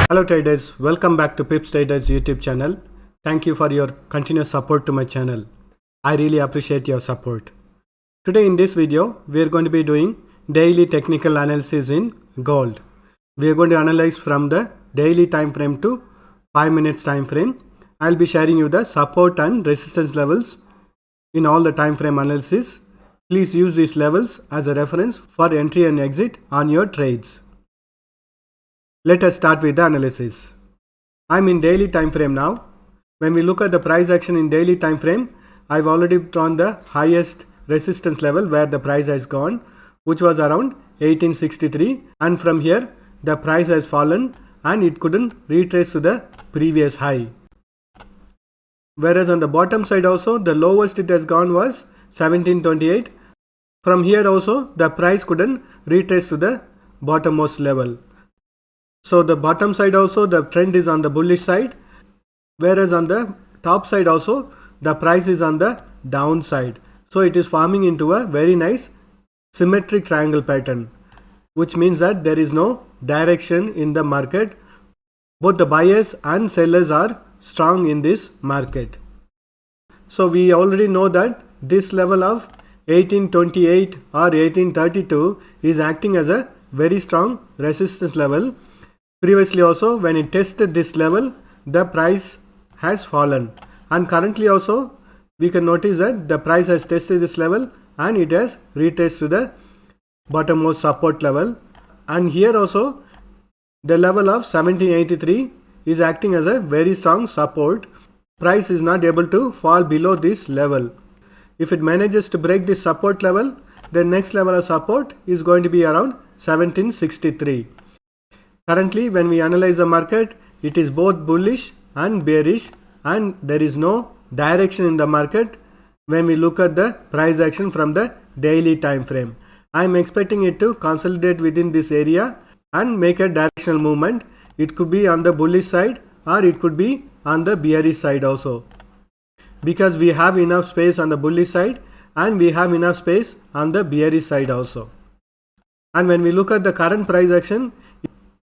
Hello traders, welcome back to Pips Traders YouTube channel. Thank you for your continuous support to my channel. I really appreciate your support. Today in this video, we are going to be doing daily technical analysis in gold. We are going to analyze from the daily time frame to 5 minutes time frame. I'll be sharing you the support and resistance levels in all the time frame analysis. Please use these levels as a reference for entry and exit on your trades. Let us start with the analysis. I'm in daily time frame now. When we look at the price action in daily time frame, I've already drawn the highest resistance level where the price has gone, which was around 1863, and from here the price has fallen and it couldn't retrace to the previous high. Whereas on the bottom side also the lowest it has gone was 1728. From here also the price couldn't retrace to the bottommost level. So the bottom side also the trend is on the bullish side, whereas on the top side also the price is on the downside. So it is forming into a very nice symmetric triangle pattern, which means that there is no direction in the market. Both the buyers and sellers are strong in this market. So we already know that this level of 1828 or 1832 is acting as a very strong resistance level. Previously also when it tested this level, the price has fallen, and currently also we can notice that the price has tested this level and it has retraced to the bottommost support level. And here also the level of 1783 is acting as a very strong support. Price is not able to fall below this level. If it manages to break this support level, the next level of support is going to be around 1763. Currently when we analyze the market, it is both bullish and bearish, and there is no direction in the market when we look at the price action from the daily time frame. I am expecting it to consolidate within this area and make a directional movement. It could be on the bullish side or it could be on the bearish side also, because we have enough space on the bullish side and we have enough space on the bearish side also. And when we look at the current price action,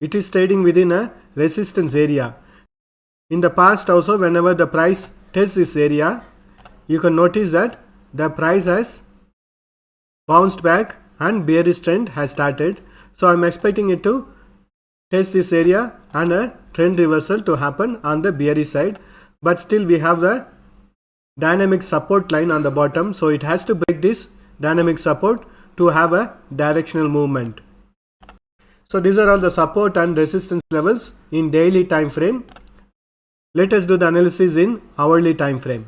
it is trading within a resistance area. In the past also, whenever the price tests this area, you can notice that the price has bounced back and bearish trend has started. So I'm expecting it to test this area and a trend reversal to happen on the bearish side. But still we have the dynamic support line on the bottom, so it has to break this dynamic support to have a directional movement. So these are all the support and resistance levels in daily time frame. Let us do the analysis in hourly time frame.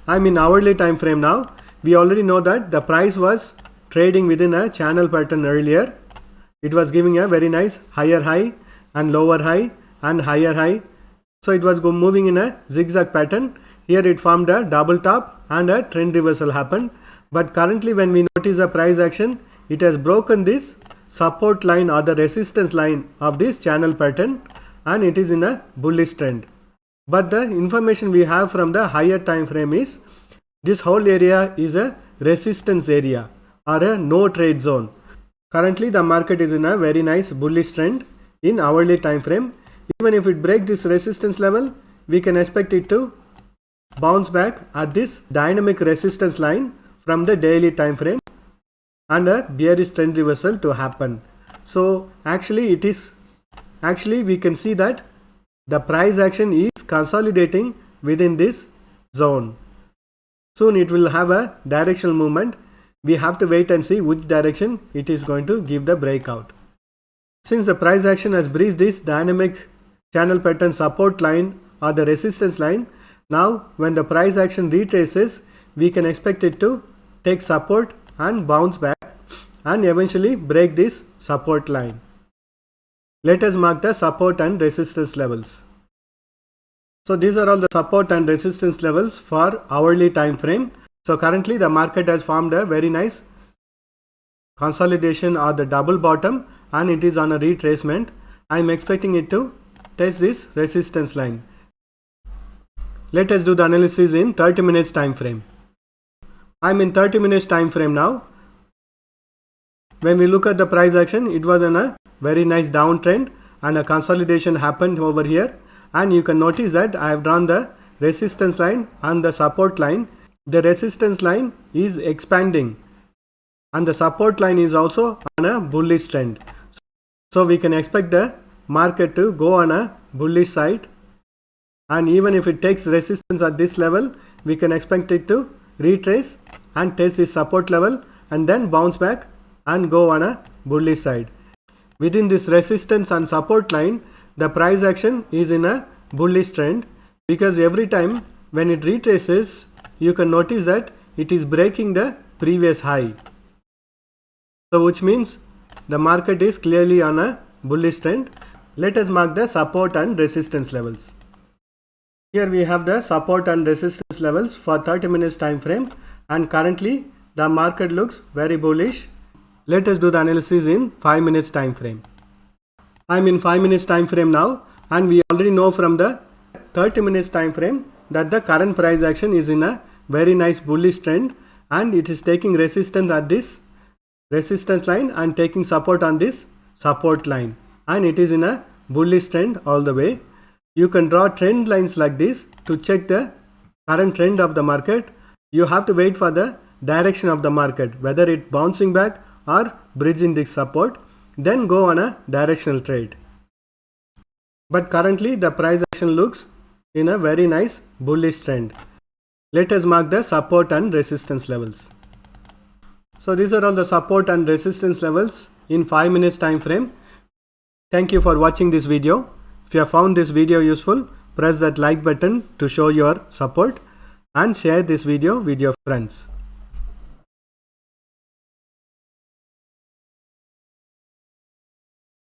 I'm in hourly time frame now. We already know that the price was trading within a channel pattern earlier. It was giving a very nice higher high and lower high and higher high. So it was moving in a zigzag pattern. Here it formed a double top and a trend reversal happened. But currently when we notice the price action, it has broken this support line or the resistance line of this channel pattern and it is in a bullish trend. But the information we have from the higher time frame is this whole area is a resistance area or a no trade zone. Currently the market is in a very nice bullish trend in hourly time frame. Even if it breaks this resistance level, we can expect it to bounce back at this dynamic resistance line from the daily time frame and a bearish trend reversal to happen. So actually we can see that the price action is consolidating within this zone. Soon it will have a directional movement. We have to wait and see which direction it is going to give the breakout. Since the price action has breached this dynamic channel pattern support line or the resistance line, now when the price action retraces, we can expect it to take support and bounce back and eventually break this support line. Let us mark the support and resistance levels. So these are all the support and resistance levels for hourly time frame. So currently the market has formed a very nice consolidation or the double bottom and it is on a retracement. I am expecting it to test this resistance line. Let us do the analysis in 30 minutes time frame. I am in 30 minutes time frame now. When we look at the price action, it was in a very nice downtrend and a consolidation happened over here, and you can notice that I have drawn the resistance line and the support line. The resistance line is expanding and the support line is also on a bullish trend. So we can expect the market to go on a bullish side, and even if it takes resistance at this level, we can expect it to retrace and test this support level and then bounce back and go on a bullish side. Within this resistance and support line, the price action is in a bullish trend, because every time when it retraces, you can notice that it is breaking the previous high. So which means the market is clearly on a bullish trend. Let us mark the support and resistance levels. Here we have the support and resistance levels for 30 minutes time frame, and currently the market looks very bullish. Let us do the analysis in 5 minutes time frame. I am in 5 minutes time frame now, and we already know from the 30 minutes time frame that the current price action is in a very nice bullish trend, and it is taking resistance at this resistance line and taking support on this support line, and it is in a bullish trend all the way. You can draw trend lines like this to check the current trend of the market. You have to wait for the direction of the market, whether it bouncing back or bridging this support, then go on a directional trade. But currently the price action looks in a very nice bullish trend. Let us mark the support and resistance levels. So these are all the support and resistance levels in 5 minutes time frame. Thank you for watching this video. If you have found this video useful, press that like button to show your support and share this video with your friends.